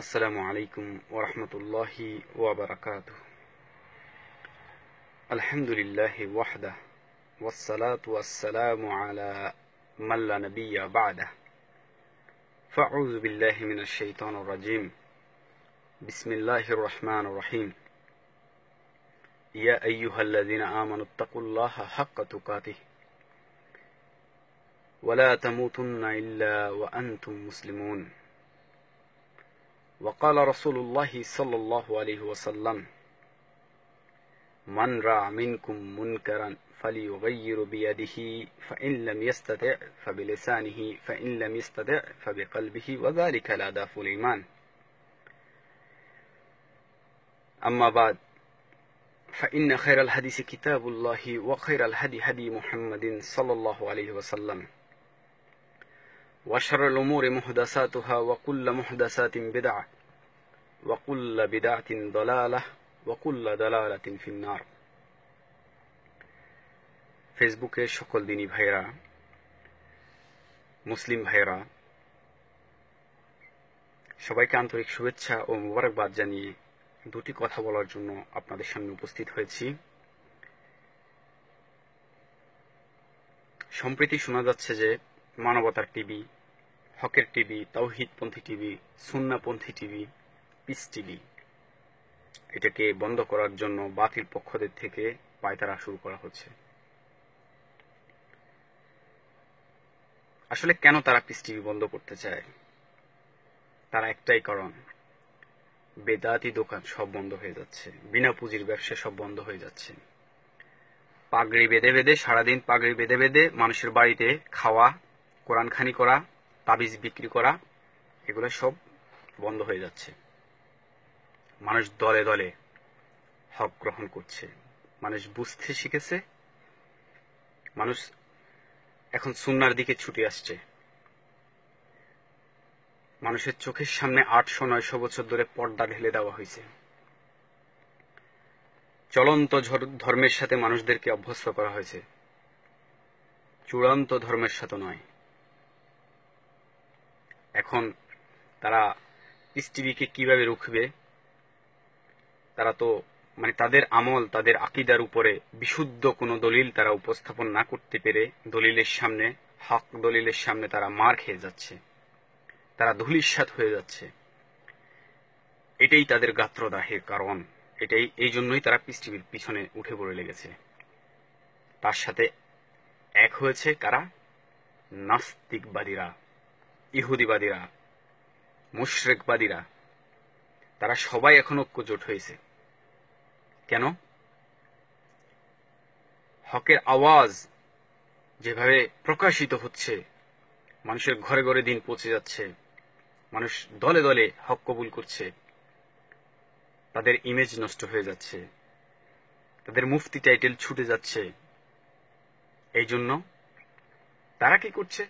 আসসালামু আলাইকুম ওয়া রাহমাতুল্লাহি ওয়া বারাকাতুহু। আলহামদুলিল্লাহি ওয়াহদা ওয়াসসালাতু ওয়াসসালামু আলা মান লা নাবিয়্যা বা'দা। ফাউযু বিল্লাহি মিনাশ শাইতানির রাজীম। বিসমিল্লাহির রাহমানির রহিম। ইয়া আইয়ুহাল্লাযীনা আমানুত্তাকুল্লাহা হাক্কা তুকাতিহি ওয়া লা তামুতুন্না ইল্লা ওয়া আনতুম মুসলিমুন। وقال رسول الله صلى الله عليه وسلم من رأى منكم منكرا فليغير بيده فإن لم يستطع فبلسانه فإن لم يستطع فبقلبه وذلك الأضعف الإيمان. أما بعد فإن خير الحديث كتاب الله وخير الهدي هدي محمد صلى الله عليه وسلم وشر الأمور محدثاتها وكل محدثات بدعة وكل بدعة ضلالة وكل ضلالة في النار. ফেসবুকে সকল দিনী ভাইরা, মুসলিম ভাইরা, সবাইকে আন্তরিক শুভেচ্ছা ও মোবারকবাদ জানিয়ে দুটি কথা বলার জন্য আপনাদের সামনে উপস্থিত হয়েছি। সম্প্রতি শোনা যাচ্ছে যে মানবতার টিভি, হকের টিভি, তাওহীদপন্থী টিভি, সুন্নাহপন্থী টিভি, পিস টিভি, এটাকে বন্ধ করার জন্য বাতিল পক্ষদের থেকে পায়তারা শুরু করা হচ্ছে। আসলে কেন তারা পিস টিভি বন্ধ করতে চায়? তারা একটাই কারণ, বেদাতি দোকান সব বন্ধ হয়ে যাচ্ছে, বিনা পুঁজির ব্যবসা সব বন্ধ হয়ে যাচ্ছে। পাগড়ি বেঁধে বেঁধে, সারাদিন পাগড়ি বেঁধে বেঁধে মানুষের বাড়িতে খাওয়া, কোরআনখানি করা, তাবিজ বিক্রি করা, এগুলো সব বন্ধ হয়ে যাচ্ছে। মানুষ দলে দলে হক গ্রহণ করছে, মানুষ বুঝতে শিখেছে, মানুষ এখন সুন্নাহর দিকে ছুটে আসছে। মানুষের চোখের সামনে 800-900 বছর ধরে পর্দা ঢেলে দেওয়া হয়েছে। চলন্ত ধর্মের সাথে মানুষদেরকে অভ্যস্ত করা হয়েছে, চূড়ান্ত ধর্মের সাথে নয়। এখন তারা পিস টিভিকে কিভাবে রুখবে? তারা তো তাদের আমল, তাদের আকীদার উপরে বিশুদ্ধ কোনো দলিল তারা উপস্থাপন না করতে পেরে দলিলের সামনে, হক দলিলের সামনে তারা মার খেয়ে যাচ্ছে, তারা ধূলিসাৎ হয়ে যাচ্ছে। এটাই তাদের গাত্রদাহের কারণ। এই জন্যই তারা পিস টিভির পিছনে উঠে পড়ে লেগেছে। তার সাথে এক হয়েছে কারা? নাস্তিকবাদীরা, ইহুদিবাদীরা, মুশরিকবাদীরা। তারা সবাই এখন ঐক্যজোট হয়েছে। কেন? হকের আওয়াজ যেভাবে প্রকাশিত হচ্ছে, মানুষের ঘরে ঘরে দিন পৌঁছে যাচ্ছে, মানুষ দলে দলে হক কবুল করছে, তাদের ইমেজ নষ্ট হয়ে যাচ্ছে, তাদের মুফতি টাইটেল ছুটে যাচ্ছে। এই জন্য তারা কি করছে?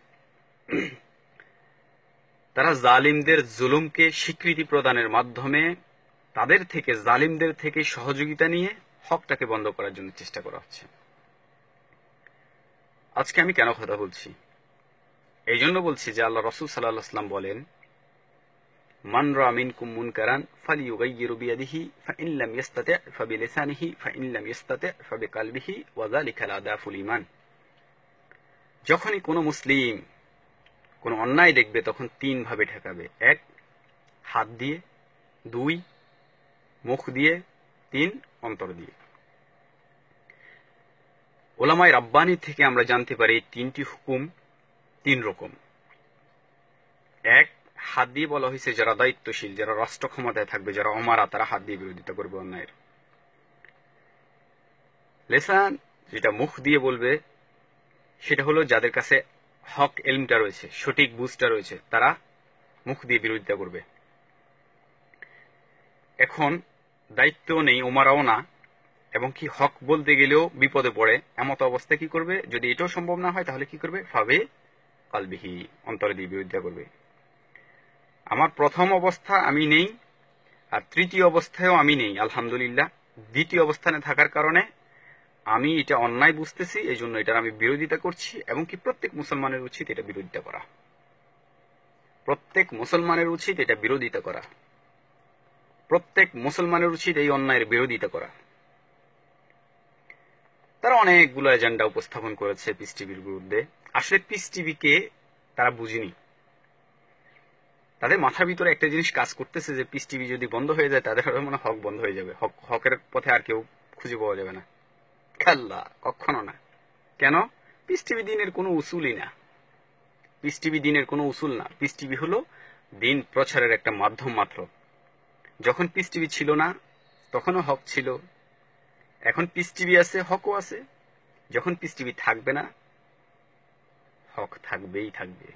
তারা জালিমদের জুলুমকে স্বীকৃতি প্রদানের মাধ্যমে তাদের থেকে, জালিমদের থেকে সহযোগিতা নিয়ে হকটাকে বন্ধ করার জন্য চেষ্টা করা হচ্ছে। আজকে আমি কেন কথা বলছি? এই জন্য বলছি যে আল্লাহ রাসূল সাল্লাল্লাহু আলাইহি ওয়াসাল্লাম বলেন, মান রাআ মিনকুম মুনকারান ফালিয়ুগাইয়িরু বিয়াদিহি ফাইন লাম ইস্তাতি' ফাবিলিসানিহি ফাইন লাম ইস্তাতি' ফাবিকলবিহি ওয়া যালিকা আদাফুল ঈমান। যখনই কোনো মুসলিম কোনো অন্যায় দেখবে তখন 3 ভাবে ঠেকাবে। 1, হাত দিয়ে; 2, মুখ দিয়ে; 3, অন্তর দিয়ে। উলামায়ে রাব্বানী থেকে আমরা জানতে পারি 3টি হুকুম 3 রকম। 1, হাত দিয়ে বলা হয়েছে যারা দায়িত্বশীল, যারা রাষ্ট্র ক্ষমতায় থাকবে, যারা ওমারা, তারা হাত দিয়ে বিরোধিতা করবে অন্যায়ের। লিসান, যেটা মুখ দিয়ে বলবে, সেটা হলো যাদের কাছে হক ইলমটা রয়েছে, সঠিক বুঝটা রয়েছে, তারা মুখ দিয়ে বিরোধিতা করবে। এখন দায়িত্বও নেই, ওমারাও না, এবং কি হক বলতে গেলেও বিপদে পড়ে, এমত অবস্থায় কি করবে? যদি এটাও সম্ভব না হয় তাহলে কি করবে? ফাবে কালবিহি, অন্তরে দিয়ে বিরোধিতা করবে। আমার প্রথম অবস্থা আমি নেই, আর তৃতীয় অবস্থায়ও আমি নেই, আলহামদুলিল্লাহ। দ্বিতীয় অবস্থানে থাকার কারণে আমি এটা অন্যায় বুঝতেছি, এই জন্য এটার আমি বিরোধিতা করছি, এবং কি প্রত্যেক মুসলমানের উচিত এটা বিরোধিতা করা। প্রত্যেক মুসলমানের উচিত এটা বিরোধিতা করা। প্রত্যেক মুসলমানের উচিত এই অন্যায়ের বিরোধিতা করা। তারা অনেকগুলো এজেন্ডা উপস্থাপন করেছে পিস টিভির বিরুদ্ধে। আসলে পিস টিভিকে তারা বুঝেনি। তাদের মাথার ভিতরে একটা জিনিস কাজ করতেছে যে পিস টিভি যদি বন্ধ হয়ে যায় তাদের মনে হক বন্ধ হয়ে যাবে, হকের পথে আর কেউ খুঁজে পাওয়া যাবে না। কাল্লা, কখনো না। কেন? পিস টিভি দিনের কোনো উসুলই না। পিস টিভি দিনের কোনো উসুল না। পিস টিভি হলো দিন প্রচারের একটা মাধ্যম মাত্র। যখন পিস টিভি ছিল না তখনও হক ছিল, এখন পিস টিভি আছে, হকও আছে। যখন পিস টিভি থাকবে না, হক থাকবেই থাকবে,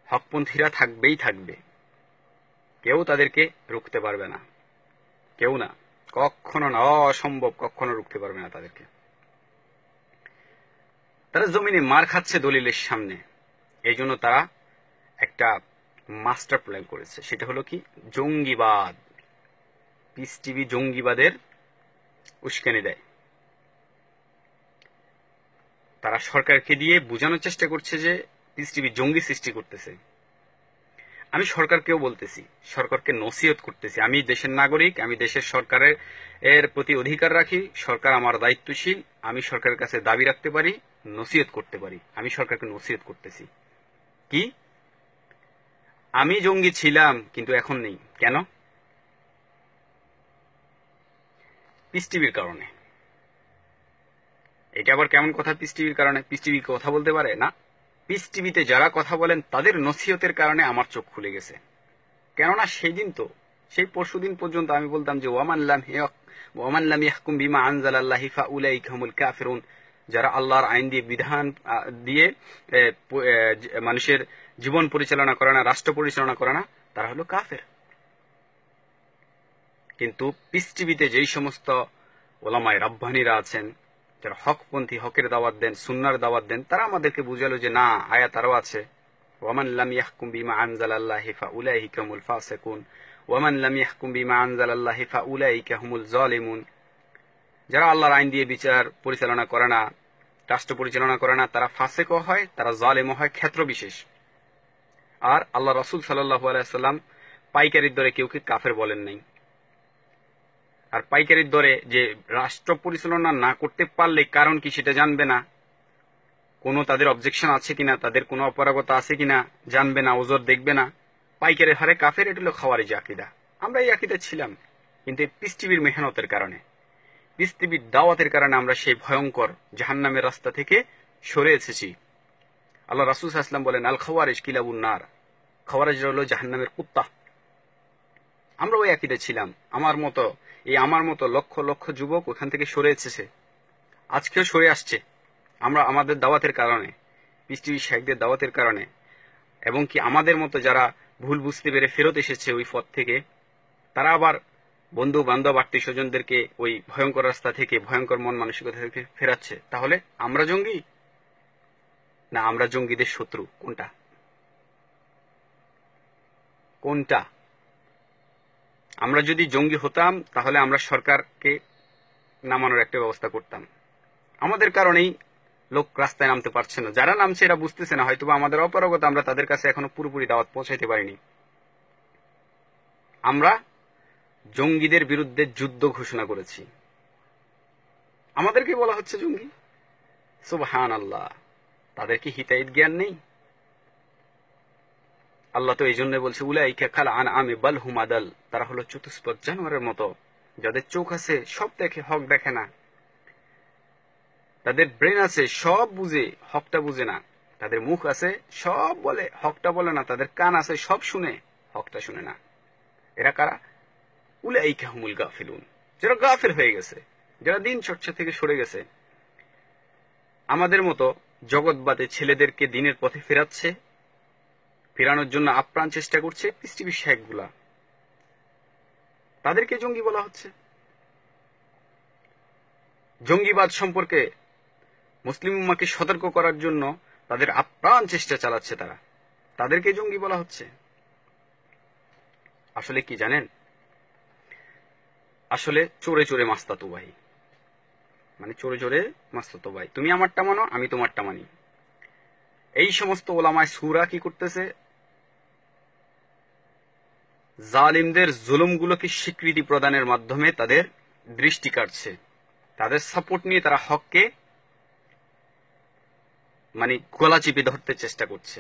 হকপন্থীরা থাকবেই থাকবে। কেউ তাদেরকে রুখতে পারবে না, কেউ না, কখনো না, অসম্ভব, কখনো রুখতে পারবে না তাদেরকে। তারা জমিনে মার খাচ্ছে দলিলের সামনে, এই জন্য তারা একটা মাস্টার প্ল্যান করেছে। সেটা হলো কি? জঙ্গিবাদ। পিস টিভি জঙ্গিবাদের উস্কানি দেয়। তারা সরকারকে দিয়ে বোঝানোর চেষ্টা করছে যে পিস টিভি জঙ্গি সৃষ্টি করতেছে। আমি সরকারকেও বলতেছি, সরকারকে নসিহত করতেছি, আমি দেশের নাগরিক, আমি দেশের সরকারের প্রতি অধিকার রাখি, সরকার আমার দায়িত্বশীল, আমি সরকারের কাছে দাবি রাখতে পারি, নসিহত করতে পারি। আমি সরকারকে নসিহত করতেছি কি, আমি জঙ্গি ছিলাম কিন্তু এখন নেই। কেন? পিস টিভির কারণে। এটা আবার কেমন কথা? পিস টিভির কারণে? পিস টিভি কথা বলতে পারে না? পিস টিভিতে যারা কথা বলেন তাদের নসিহতের কারণে আমার চোখ খুলে গেছে। কেননা সেই পরশুদিন পর্যন্ত আমি বলতাম যে ওয়ামান লাম ইয়াহকুম বিমা আনজালাল্লাহি ফাউলাইকা হুমুল কাফিরুন। যারা আল্লাহর আইন দিয়ে, বিধান দিয়ে মানুষের জীবন পরিচালনা করে না, রাষ্ট্র পরিচালনা করে না, তারা হলো কাফের। কিন্তু পিস টিভিতে যেই সমস্ত ওলামায়ে রাব্বানীরা আছেন, যারা হকপন্থী, হকের দাওয়াত দেন, সুন্নাহর দাওয়াত দেন, তারা আমাদেরকে বুঝালো যে না, আয়াত আরো আছে, ওয়ামান লাম ইয়াহকুম বিমা আনজালাল্লাহি ফাউলাইকা হুমুল ফাসিকুন ওয়ামান লাম ইয়াহকুম বিমা আনজালাল্লাহি ফাউলাইকা হুমুল জালিমুন। যারা আল্লাহর আইন দিয়ে বিচার পরিচালনা করে না, রাষ্ট্র পরিচালনা করে না, তারা ফাসিকও হয়, তারা জালিমও হয়, ক্ষেত্র বিশেষ। আর আল্লাহ রাসূল সাল্লাল্লাহু আলাইহি ওয়াসাল্লাম পাইকারির দরে কেউকে কাফের বলেন নাই। আর পাইকারির দরে যে রাষ্ট্র পরিচালনা না করতে পারলে কারণ কি সেটা জানবে না, কোনো তাদের অবজেকশন আছে কিনা, তাদের কোনো অপারগতা আছে কিনা জানবে না, ওজর দেখবে না, পাইকারের হারে কাফের। এটা হলো খাওয়ারিজি আকীদা। আমরা এই আকীদা ছিলাম, কিন্তু পিস টিভির মেহনতের কারণে, পিস টিভির দাওয়াতের কারণে আমরা সেই ভয়ঙ্কর জাহান্নামের রাস্তা থেকে সরে এসেছি। আল্লাহ রাসূল সাল্লাল্লাহু আলাইহি ওয়াসাল্লাম বলেন, আল খাওয়ারিজ কিলাবুন নার। খাওয়ারিজরা হলো জাহান্নামের কুত্তা। আমরা ওই আকীদা ছিলাম। আমার মতো লক্ষ লক্ষ যুবক ওখান থেকে সরে এসেছে, আজকেও সরে আসছে। আমরা আমাদের দাওয়াতের কারণে, পিস টিভি শেখদের দাওয়াতের কারণে, এবং কি আমাদের মতো যারা ভুল বুঝতে পেরে ফেরত এসেছে ওই পথ থেকে, তারা আবার বন্ধু বান্ধব আত্মীয় স্বজনদেরকে ওই ভয়ঙ্কর রাস্তা থেকে, ভয়ঙ্কর মন মানসিকতা থেকে ফেরাচ্ছে। তাহলে আমরা জঙ্গি না আমরা জঙ্গিদের শত্রু? কোনটা? আমরা যদি জঙ্গি হতাম তাহলে আমরা সরকারকে নামানোর একটা ব্যবস্থা করতাম। আমাদের কারণেই লোক রাস্তায় নামতে পারছে না। যারা নামছে এরা বুঝতেছে না, হয়তোবা আমাদের অপারগতা, আমরা তাদের কাছে এখনো পুরোপুরি দাওয়াত পৌঁছাইতে পারিনি। আমরা জঙ্গিদের বিরুদ্ধে যুদ্ধ ঘোষণা করেছি, আমাদেরকে বলা হচ্ছে জঙ্গি। সুবহানাল্লাহ! তাদের কি হিতাহিত জ্ঞান নেই? আল্লাহ তো এই জন্য বলছে, উলাইকা কাল আনআমি বাল হুম আদাল। তারা হলো চতুষ্পদ জানোয়ারের মতো, যাদের চোখ আছে সব দেখে, হক দেখে না। তাদের ব্রেন আছে, সব বুঝে, হকটা বুঝে না। তাদের মুখ আছে, সব বলে, হকটা বলে না। তাদের কান আছে, সব শুনে, হকটা শুনে না। এরা কারা? উলাইকা হুমুল গাফিলুন। যারা গাফিল হয়ে গেছে, যারা দিন চর্চা থেকে সরে গেছে। আমাদের মতো জগৎবাদী ছেলেদেরকে দিনের পথে ফেরানোর জন্য আপ্রাণ চেষ্টা করছে পিস টিভি শেখগুলা। তাদেরকে জঙ্গি বলা হচ্ছে। জঙ্গিবাদ সম্পর্কে মুসলিম উম্মাহকে সতর্ক করার জন্য তাদের আপ্রাণ চেষ্টা চালাচ্ছে তারা, তাদেরকে জঙ্গি বলা হচ্ছে। আসলে কি জানেন? আসলে চোরে চোরে মাস্তাতো ভাই, মানে চোরে চোরে মাস্তাতো ভাই। তুমি আমারটা মানো, আমি তোমারটা মানি। এই সমস্ত ওলামায়ে সূরা কি করতেছে? জালিমদের জুলুমগুলোকে স্বীকৃতি প্রদানের মাধ্যমে তাদের দৃষ্টি কাটছে, তাদের সাপোর্ট নিয়ে তারা হককে মানে গলা চিপে ধরতে চেষ্টা করছে।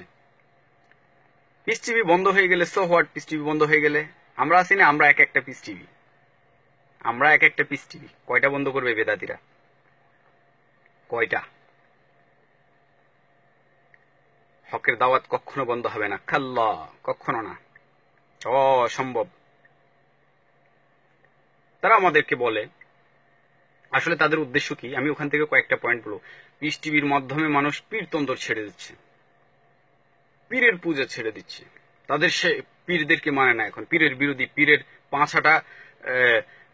পিস টিভি বন্ধ হয়ে গেলে সো হোয়াট, পিস টিভি বন্ধ হয়ে গেলে আমরা আছি না, আমরা এক একটা পিস টিভি, আমরা এক একটা পিস টিভি। কয়টা বন্ধ করবে বেদাতিরা? কয়টা? হকের দাওয়াত কখনো বন্ধ হবে না, কাল্লা, কখনো না, অসম্ভব। তারা আমাদেরকে বলে, আসলে তাদের উদ্দেশ্য কি, আমি ওখান থেকে কয়েকটা পয়েন্ট বলবো। পিস টিভির মাধ্যমে মানুষ পীরতন্ত্র ছেড়ে দিচ্ছে, পীরের পূজা ছেড়ে দিচ্ছে, তাদের সে পীরদেরকে মানে না, এখন পীরের বিরোধী, পীরের পাঁচাটা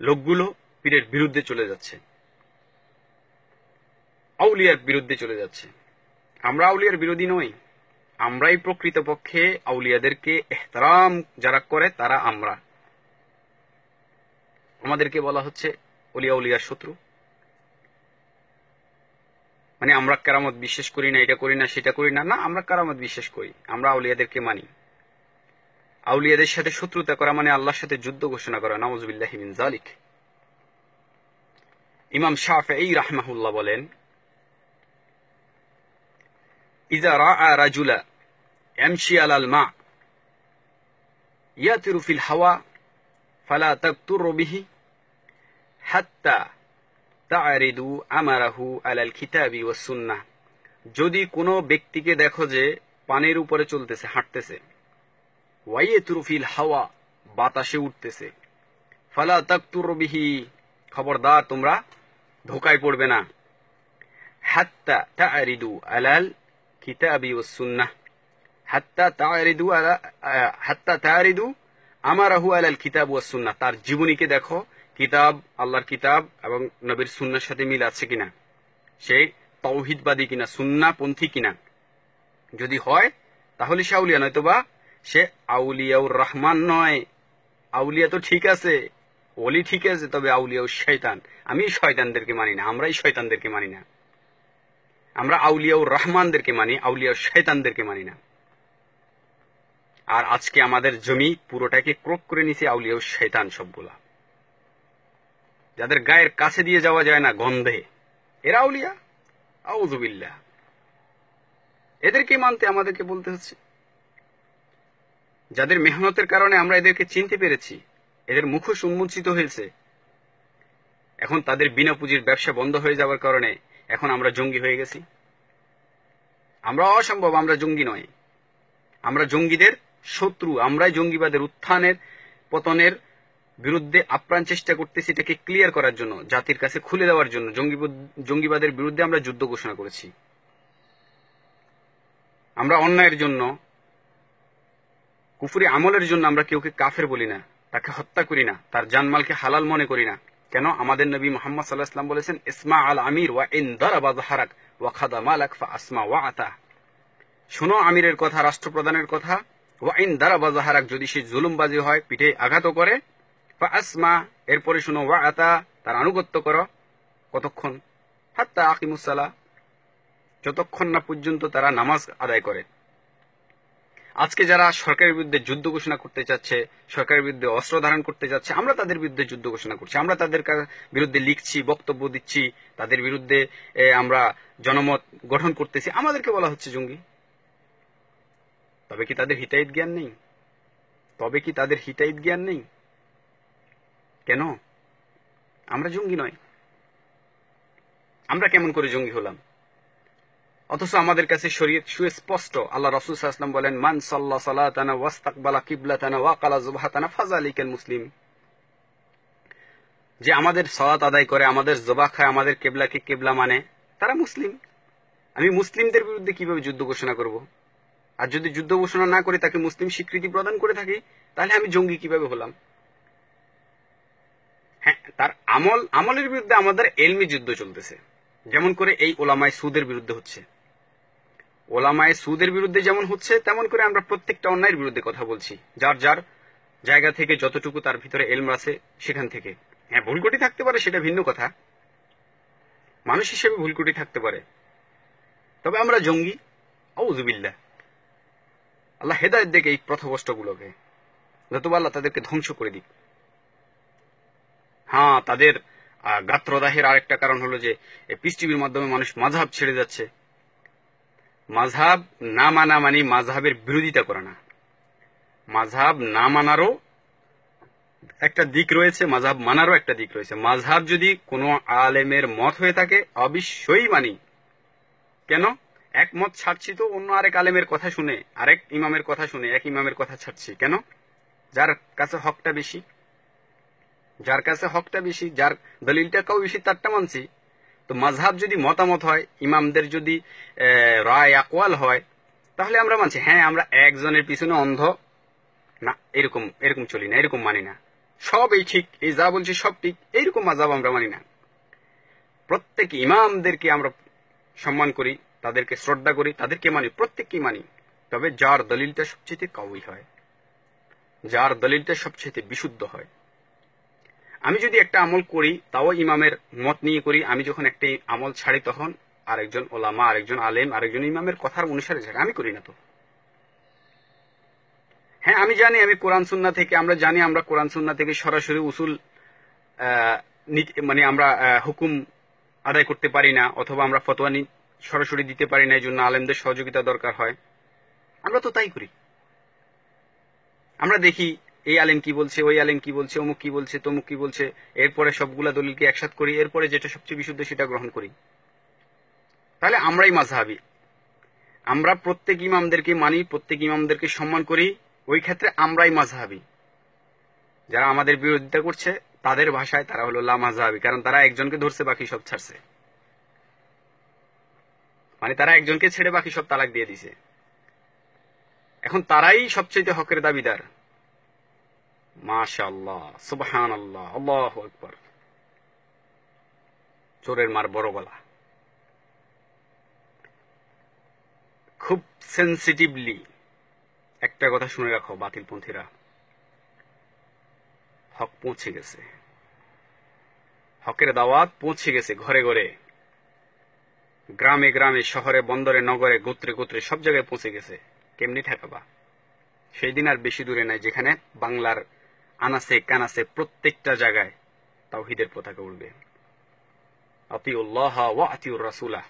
লোকগুলো পীরের বিরুদ্ধে চলে যাচ্ছে, আউলিয়ার বিরুদ্ধে চলে যাচ্ছে। আমরা আউলিয়ার বিরোধী নই, আমরাই প্রকৃতপক্ষে আউলিয়াদেরকে এহতারাম যারা করে তারা আমরা। আমাদেরকে বলা হচ্ছে অলিয়া উলিয়ার শত্রু, মানে আমরা কারামত বিশ্বাস করি না, এটা করি না, সেটা করি না। না, আমরা কারামত বিশ্বাস করি, আমরা আউলিয়াদেরকে মানি। আউলিয়াদের সাথে শত্রুতা করা মানে আল্লাহর সাথে যুদ্ধ ঘোষণা করা, নাউযুবিল্লাহি মিন যালিক। ইমাম শাফিঈ রাহমাহুল্লাহ বলেন, ইযা রাআ রাজুলা ইয়ামশি আলাল মা ইয়াতিরু ফিল হাওয়া ফালা তাকতুরু বিহি হাত্তা তা'রিদু আমারাহু আলাল কিতাবি ওয়াস সুন্নাহ। যদি কোনো ব্যক্তিকে দেখো যে পানির উপরে চলতেছে, হাঁটতেছে, ওয়াইয়াতিরু ফিল হাওয়া, বাতাসে উঠতেছে, ফালা তাকতুরু বিহি, খবরদার তোমরা ধোকায় পড়বে না, হাত্তা তা'রিদু আলাল কিতাবি ওয়াস সুন্নাহ, হাত্তা তা'রিদু আমারাহু আলাল কিতাব ওয়াস সুন্নাহ। তার জীবনীকে দেখো, কিতাব, আল্লাহর কিতাব এবং নবীর সুন্নাহর সাথে মিল আছে কিনা, সে তাওহীদবাদী কিনা, সুন্নাহপন্থী কিনা। যদি হয় তাহলে সে আউলিয়া, নয়তোবা সে আউলিয়াউর রহমান নয়। আউলিয়া তো ঠিক আছে, ওলি ঠিক আছে, তবে আউলিয়াউ শয়তান। আমি শয়তানদেরকে মানি না, আমরাই শয়তানদেরকে মানি না। আমরা আউলিয়াউর রহমানদেরকে মানি, আউলিয়াউ শয়তানদেরকে মানি না। আর আজকে আমাদের জমি পুরোটাকে ক্রোক করে নিছে আউলিয়াউ শয়তান সবগুলা, যাদের গায়ের কাছে দিয়ে যাওয়া যায় না গন্ধে, এরা আউলিয়া। আউযুবিল্লাহ। এদেরকে মানতে আমাদেরকে বলতে হচ্ছে, যাদের মেহনতের কারণে আমরা এদেরকে চিনতে পেরেছি, এদের মুখোশ উন্মোচিত হয়েছে। এখন তাদের বিনা পুঁজির ব্যবসা বন্ধ হয়ে যাওয়ার কারণে এখন আমরা জঙ্গি হয়ে গেছি। আমরা অসম্ভব, আমরা জঙ্গি নয়, আমরা জঙ্গিদের শত্রু। আমরাই জঙ্গিবাদের উত্থানের, পতনের বিরুদ্ধে আপ্রাণ চেষ্টা করতেছি, এটাকে ক্লিয়ার করার জন্য, জাতির কাছে খুলে দেওয়ার জন্য। জঙ্গিবাদের বিরুদ্ধে আমরা যুদ্ধ ঘোষণা করেছি। আমরা অন্যায়ের জন্য, কুফরি আমলের জন্য আমরা কেউকে কাফের বলি না, তাকে হত্যা করি না, তার জানমালকে হালাল মনে করি না। কেন? আমাদের নবী মুহাম্মদ সাল্লাল্লাহু আলাইহি ওয়াসাল্লাম বলেছেন, ইসমা আল আমির ওয়া ইন দারাবা যাহরাক ওয়া খাদা মালাক ফা আসমা ওয়া আতা। শোনো আমিরের কথা, রাষ্ট্রপ্রধানের কথা। ওয়া ইন দারাবা যাহরাক, যদি সে জুলুমবাজি হয়, পিঠে আঘাত করে, ফা আসমা, এরপরে শোনো, ওয়া আতা, তার আনুগত্য করো। কতক্ষণ? হাত্তা আকিমুস সালাহ, যতক্ষণ না পর্যন্ত তারা নামাজ আদায় করে। আজকে যারা সরকারের বিরুদ্ধে যুদ্ধ ঘোষণা করতে চাচ্ছে, সরকারের বিরুদ্ধে অস্ত্র ধারণ করতে যাচ্ছে, আমরা তাদের বিরুদ্ধে যুদ্ধ ঘোষণা করছি, আমরা তাদের বিরুদ্ধে লিখছি, বক্তব্য দিচ্ছি, তাদের বিরুদ্ধে আমরা জনমত গঠন করতেছি, আমাদেরকে বলা হচ্ছে জঙ্গি। তবে কি তাদের হিতাহিত জ্ঞান নেই? তবে কি তাদের হিতাহিত জ্ঞান নেই? কেন? আমরা জঙ্গি নয়। আমরা কেমন করে জঙ্গি হলাম? অথচ আমাদের কাছে শরীয়ত সুস্পষ্ট। আল্লাহ রাসূল সাল্লাল্লাহু আলাইহি ওয়াসাল্লাম বলেন, মান সাল্লা সালাতানা ওয়াস্তাকবালা কিবলাতানা ওয়া কালা যুবহাতানা ফাযালিকাল মুসলিম। যে আমাদের সালাত আদায় করে, আমাদের জবাহ খায়, আমাদের কিবলাকে কিবলা মানে, তারা মুসলিম। আমি মুসলিমদের বিরুদ্ধে কিভাবে যুদ্ধ ঘোষণা করব? আর যদি যুদ্ধ ঘোষণা না করে তাকে মুসলিম স্বীকৃতি প্রদান করে থাকি, তাহলে আমি জঙ্গি কিভাবে হলাম? হ্যাঁ, তার আমলের বিরুদ্ধে আমাদের এলমি যুদ্ধ চলতেছে। যেমন করে এই ওলামায়ে সুদের বিরুদ্ধে হচ্ছে, ওলামায়ে সুদের বিরুদ্ধে যেমন হচ্ছে, তেমন করে আমরা প্রত্যেকটা অন্যায়ের বিরুদ্ধে কথা বলছি, যার যার জায়গা থেকে যতটুকু তার ভিতরে এলম আছে সেখান থেকে। হ্যাঁ, ভুলকুটি থাকতে পারে, সেটা ভিন্ন কথা, মানুষ হিসেবে ভুলকুটি থাকতে পারে, তবে আমরা জঙ্গি। আউযুবিল্লাহ। আল্লাহ হেদায়েত দেখ এই পথভ্রষ্টগুলোকে। নতুবা আল্লাহ তাদেরকে ধ্বংস করে দিক। হ্যাঁ, তাদের গাত্রদাহের আরেকটা কারণ হলো যে পিস টিভির মাধ্যমে মানুষ মাযহাব ছেড়ে যাচ্ছে। মাযহাব না মানা মানে মাযহাবের বিরোধিতা করা না। মাযহাব না মানারও একটা দিক রয়েছে, মাযহাব মানারও একটা দিক রয়েছে। মাযহাব যদি কোনো আলেমের মত হয়ে থাকে অবশ্যই মানি। কেন? এক মত ছাড়ছি তো অন্য আরেক আলেমের কথা শুনে, আরেক ইমামের কথা শুনে এক ইমামের কথা ছাড়ছি কেন? যার কাছে হকটা বেশি, যার কাছে হকটা বেশি, যার দলিলটাও বেশি তারটা মানছি। তো মাযহাব যদি মতামত হয়, ইমামদের যদি রায় আকওয়াল হয়, তাহলে আমরা মানছি। হ্যাঁ, আমরা একজনের পিছনে অন্ধ না, এরকম এরকম চলি না, এরকম মানি না। সব এই ঠিক, এই যা বলছি সব ঠিক, এইরকম মাযহাব আমরা মানি না। প্রত্যেক ইমামদেরকে আমরা সম্মান করি, তাদেরকে শ্রদ্ধা করি, তাদেরকে মানি, প্রত্যেককেই মানি। তবে যার দলিলটা সবচেয়ে কাউই হয়, যার দলিলটা সবচেয়ে বিশুদ্ধ হয়। আমি যদি একটা আমল করি তাও ইমামের মত নিয়ে করি, আমি যখন একটা আমল ছাড়ি তখন আরেকজন ওলামা, আরেকজন আলেম, আরেকজন ইমামের কথার অনুসারে ছাড়ি, আমি করি না তো। হ্যাঁ, আমি জানি আমি কোরআন সুন্নাহ থেকে, আমরা জানি আমরা কোরআন সুন্নাহ থেকে সরাসরি উসুল মানে আমরা হুকুম আদায় করতে পারি না, অথবা আমরা ফতোয়া সরাসরি দিতে পারি না, এই জন্য আলেমদের সহযোগিতা দরকার হয়। আমরা তো তাই করি। আমরা দেখি এই আলেম কি বলছে, ওই আলেম কি বলছে, অমুক কি বলছে, তমুক কি বলছে, এরপরে সবগুলা দলিলকে একসাথ করি, এরপরে যেটা সবচেয়ে বিশুদ্ধ সেটা গ্রহণ করি। তাহলে আমরাই মাযহাবী। আমরা প্রত্যেক ইমামদেরকে মানি, প্রত্যেক ইমামদেরকে সম্মান করি, ওই ক্ষেত্রে আমরাই মাযহাবী। যারা আমাদের বিরোধিতা করছে তাদের ভাষায় তারা হলো লা মাযহাবী, কারণ তারা একজনকে ধরছে বাকি সব ছাড়ছে, মানে তারা একজনকে ছেড়ে বাকি সব তালাক দিয়ে দিছে। এখন তারাই সবচেয়ে হকের দাবিদার। মাশাআল্লাহ, সুবহানাল্লাহ, আল্লাহু আকবার। চোরের মার বড় গলা। খুব সেন্সিটিভলি একটা কথা শুনে রাখো বাতিলপন্থীরা, হক পৌঁছে গেছে, হকের দাওয়াত পৌঁছে গেছে ঘরে ঘরে, গ্রামে গ্রামে, শহরে বন্দরে নগরে, গোত্রে গোত্রে, সব জায়গায় পৌঁছে গেছে। কেমনি ঠেকাবা? সেই দিন আর বেশি দূরে নাই যেখানে বাংলার আনাসে কানাসে প্রত্যেকটা জায়গায় তাওহীদের পতাকা উঠবে। আতিউল্লাহ ওয়া আতিউর রাসূলা।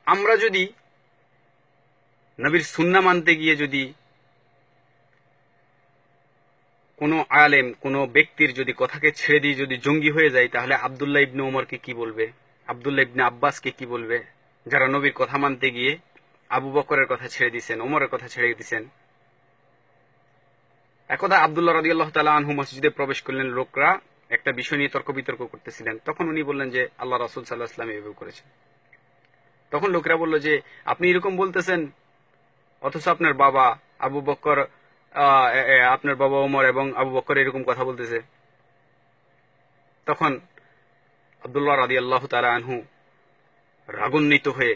আমরা যদি নবীর সুন্নাহ মানতে গিয়ে যদি কোনো আলেম, কোনো ব্যক্তির যদি কথাকে ছেড়ে দিয়ে যদি জঙ্গি হয়ে যায়, তাহলে আব্দুল্লাহ ইবনে ওমরকে কি বলবে, আব্দুল্লাহ ইবনে আব্বাসকে কি বলবে, যারা নবীর কথা মানতে গিয়ে আবু বকরের কথা ছেড়ে দিয়েছেন, ওমরের কথা ছেড়ে দিয়েছেন। একদা আব্দুল্লাহ রাদিয়াল্লাহু তাআলা আনহু মসজিদে প্রবেশ করলেন, লোকরা একটা বিষয় নিয়ে তর্ক বিতর্ক করতেছিলেন। তখন উনি বললেন যে আল্লাহ রাসূল সাল্লাল্লাহু আলাইহি ওয়াসাল্লাম এভাবে করেছেন। তখন লোকরা বলল যে আপনি এরকম বলতেছেন, অথচ আপনার বাবা আবু বকর, আপনার বাবা ওমর এবং আবু বকর এরকম কথা বলতেছে। তখন আব্দুল্লাহ রাদিয়াল্লাহু তাআলা আনহু রাগান্বিত হয়ে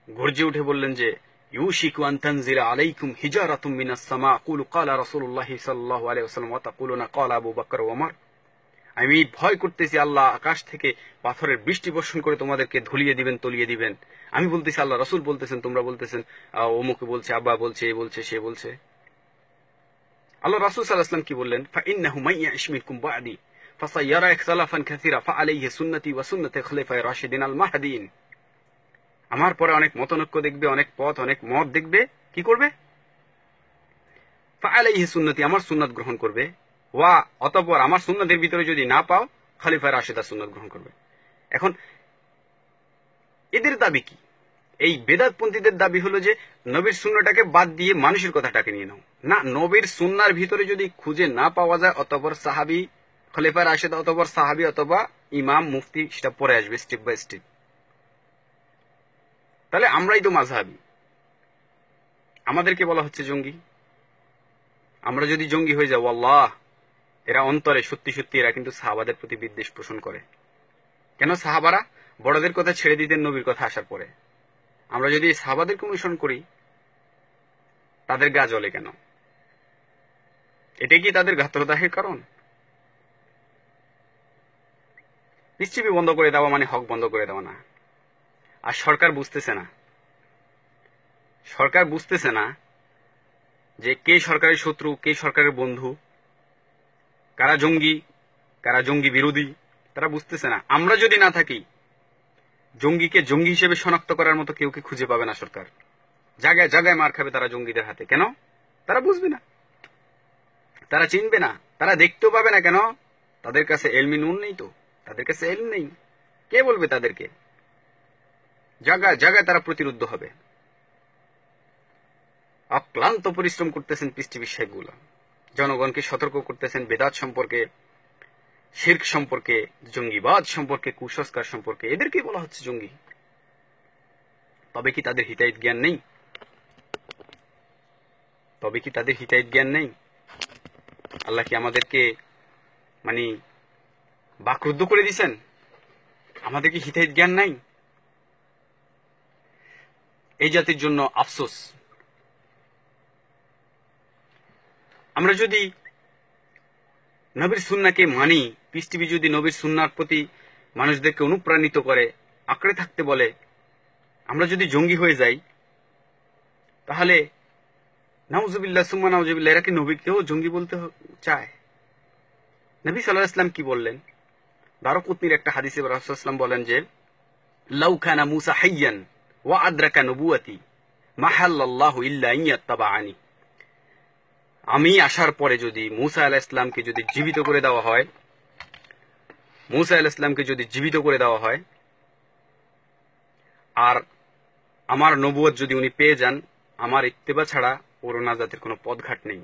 গর্জে উঠে বললেন যে ইউশিকু আন তানজিলা আলাইকুম হিজারাতুম মিনাস সামা কুলু ক্বালা রাসূলুল্লাহ সাল্লাল্লাহু আলাইহি ওয়াসাল্লাম ওয়া তাকুলুনা ক্বালা আবু বকর ওয়া ওমর। আমি ভয় করতেছি আল্লাহ আকাশ থেকে পাথরের বৃষ্টি বর্ষণ করে তোমাদেরকে ধুলিয়ে দিবেন, তলিয়ে দিবেন। আমি বলতেছি আল্লাহ রাসূল বলতেছেন, তোমরা বলতেছেন অমুকে বলছে, আব্বা বলছে, এ বলছে, সে বলছে। আল্লাহ রাসূল সাল্লাল্লাহু আলাইহি ওয়াসাল্লাম কি বললেন? ফাইন্নাহু মাইয়াশ মিনকুম বা'দি ফাসায়ারা ইখতিলাফান কাসীরা ফাআলাইহি সুন্নতি ওয়া সুন্নতি খুলাফায়ে রাশিদিন আল মাহদিয়িন। আমার পরে অনেক মতনৈক্য দেখবে, অনেক পথ, অনেক মত দেখবে, কি করবে? ফাআলাইহি সুন্নতি, আমার সুন্নাত গ্রহণ করবে, ওয়া অতঃপর আমার সুন্নাতের ভিতরে যদি না পাও খলিফায়ে রাশিদা সুন্নাত গ্রহণ করবে। এখন এদের দাবি কি? এই বেদাতপন্থীদের দাবি হলো যে নবীর সুন্নাহটাকে বাদ দিয়ে মানুষের কথাটাকে নিয়ে নাও। না, নবীর সুন্নাহর ভিতরে যদি খুঁজে না পাওয়া যায়, অতঃপর সাহাবী, খলিফায়ে রাশিদা, অতঃপর সাহাবী, অথবা ইমাম, মুফতি, সেটা পরে আসবে স্টেপ বাই স্টেপ। তাহলে আমরাই তো মাযহাবী, আমাদেরকে বলা হচ্ছে জঙ্গি। আমরা যদি জঙ্গি হয়ে যাই, আল্লাহ, এরা অন্তরে সত্যি সত্যি এরা কিন্তু সাহাবাদের প্রতি বিদ্বেষ পোষণ করে। কেন? সাহাবারা বড়দের কথা ছেড়ে দিতেন নবীর কথা আসার পরে। আমরা যদি সাহাবাদেরকে অনুসরণ করি, তাদের গা জ্বলে কেন? এটা কি তাদের গাত্রদাহের কারণ? পিস টিভি বন্ধ করে দেওয়া মানে হক বন্ধ করে দেওয়া না। আর সরকার বুঝতেছে না, সরকার বুঝতেছে না যে কে সরকারের শত্রু, কে সরকারের বন্ধু, কারা জঙ্গি বিরোধী, তারা বুঝতেছে না। আমরা যদি না থাকি, জঙ্গিকে জঙ্গি হিসেবে শনাক্ত করার মতো কেউ কি খুঁজে পাবে না সরকার। জায়গায় জায়গায় মার খাবে তারা জঙ্গিদের হাতে। কেন? তারা বুঝবে না, তারা চিনবে না, তারা দেখতেও পাবে না। কেন? তাদের কাছে এলমি নুন নেই, তো তাদের কাছে এলম নেই। কে বলবে তাদেরকে? জায়গায় জায়গায় তারা প্রতিরুদ্ধ হবে। অক্লান্ত পরিশ্রম করতেছেন পিস টিভির শেখগুলো, জনগণকে সতর্ক করতেছেন বেদাত সম্পর্কে, শিরক সম্পর্কে, জঙ্গিবাদ সম্পর্কে, কুসংস্কার সম্পর্কে। এদেরকেই বলা হচ্ছে জঙ্গি। তবে কি তাদের হিতাহিত জ্ঞান নেই? তবে কি তাদের হিতাহিত জ্ঞান নেই? আল্লাহ কি আমাদেরকে বাকরুদ্ধ করে দিছেন? আমাদের কি হিতাহিত জ্ঞান নাই? এই জাতির জন্য আফসোস। আমরা যদি নবীর সুন্নাহকে মানি, পিস টিভি যদি নবীর সুন্নাহর প্রতি মানুষদেরকে অনুপ্রাণিত করে, আঁকড়ে থাকতে বলে, আমরা যদি জঙ্গি হয়ে যাই, তাহলে নাউজুবিল্লাহ সুম্মা নাউজুবিল্লাহ, এরা কি নবীকেও জঙ্গি বলতে চায়? নবী সাল্লাল্লাহু আলাইহি ওয়াসাল্লাম কি বললেন? দারকুতনির একটা হাদিসে রাসূলুল্লাহ সাল্লাল্লাহু আলাইহি ওয়াসাল্লাম বলেন যে, লাউ কানা মূসা হাইয়ান ওয়া আদরাকা নবুওয়াতি মাহাল্লাল্লাহু ইল্লা ইয়াত্তাবাআনি। আমি আসার পরে যদি মূসা আলাইহিস সালামকে যদি জীবিত করে দেওয়া হয়, মূসা আলাইহিস সালামকে যদি জীবিত করে দেওয়া হয়, আর আমার নবুয়ত যদি উনি পেয়ে যান, আমার ইত্তেবা ছাড়া ওর নাজাতের কোনো পথঘাট নেই।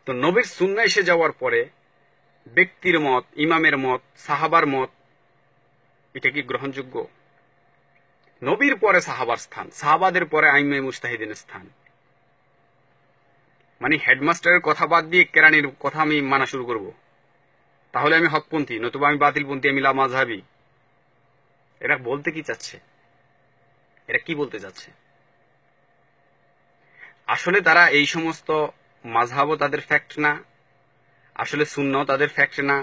তো নবীর সুন্নাহ এসে যাওয়ার পরে ব্যক্তির মত, ইমামের মত, সাহাবার মত, এটা কি গ্রহণযোগ্য? নবীর পরে সাহাবার স্থান, সাহাবাদের পরে আইমে মুজতাহিদিনের স্থান। হেডমাস্টারের কথা বাদ দিয়ে কেরানির কথা আমি মানা শুরু করব, তাহলে আমি হকপন্থী, নতুবা আমি বাতিলপন্থী, আমি লামাযহাবী। এরা বলতে কি চাচ্ছে? এরা কি বলতে চাচ্ছে? আসলে তারা এই সমস্ত মাযহাবও তাদের ফ্যাক্ট না, আসলে সুন্নাহও তাদের ফ্যাক্ট না।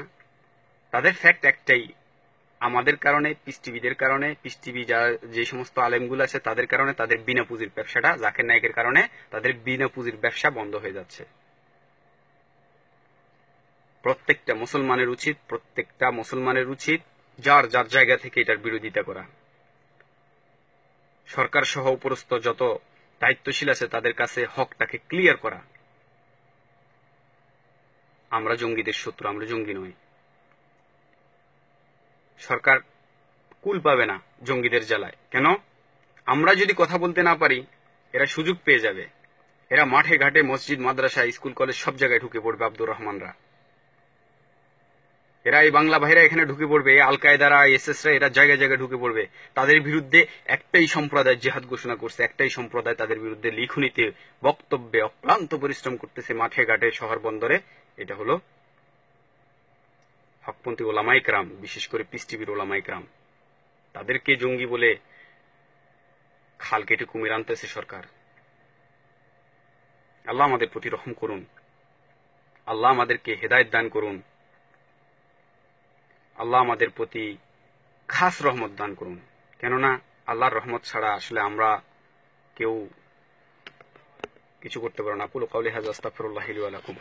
তাদের ফ্যাক্ট একটাই, আমাদের কারণে, পিস টিভিদের কারণে, পিস টিভি যে সমস্ত আলেমগুলো আছে তাদের কারণে তাদের বিনা পুঁজির ব্যবসাটা, জাকির নায়েকের কারণে তাদের বিনা পুঁজির ব্যবসা বন্ধ হয়ে যাচ্ছে। প্রত্যেকটা মুসলমানের উচিত যার যার জায়গা থেকে এটার বিরোধিতা করা। সরকার সহ উপরস্থ যত দায়িত্বশীল আছে তাদের কাছে হকটাকে ক্লিয়ার করা। আমরা জঙ্গিদের শত্রু, আমরা জঙ্গি নই। সরকার কুল পাবে না জঙ্গিদের জ্বালায়। কেন? আমরা যদি কথা বলতে না পারি, এরা সুযোগ পেয়ে যাবে। এরা মাঠে ঘাটে, মসজিদ, মাদ্রাসা, স্কুল, কলেজ সব জায়গায় ঢুকে পড়বে। আব্দুর রহমানরা, এরা এই বাংলা ভাইরা এখানে ঢুকে পড়বে, আল কায়দারা, এসএসরা, এরা জায়গায় জায়গায় ঢুকে পড়বে। তাদের বিরুদ্ধে একটাই সম্প্রদায় জিহাদ ঘোষণা করছে, একটাই সম্প্রদায় তাদের বিরুদ্ধে লিখনিতে, বক্তব্যে অক্লান্ত পরিশ্রম করতেছে মাঠে ঘাটে, শহর বন্দরে। এটা হলো হকপন্থী ওলামায়ে কেরাম, বিশেষ করে পিস টিভির ওলামায়ে কেরাম। তাদেরকে জঙ্গি বলে খাল কেটে কুমির আনতেছে সরকার। আল্লাহ আমাদের প্রতি রহম করুন, আল্লাহ আমাদেরকে হেদায়েত দান করুন, আল্লাহ আমাদের প্রতি খাস রহমত দান করুন। কেননা আল্লাহর রহমত ছাড়া আসলে আমরা কেউ কিছু করতে পারবো না। কুলু কাউলি হাযা আস্তাগফিরুল্লাহ লি ওয়া লাকুম।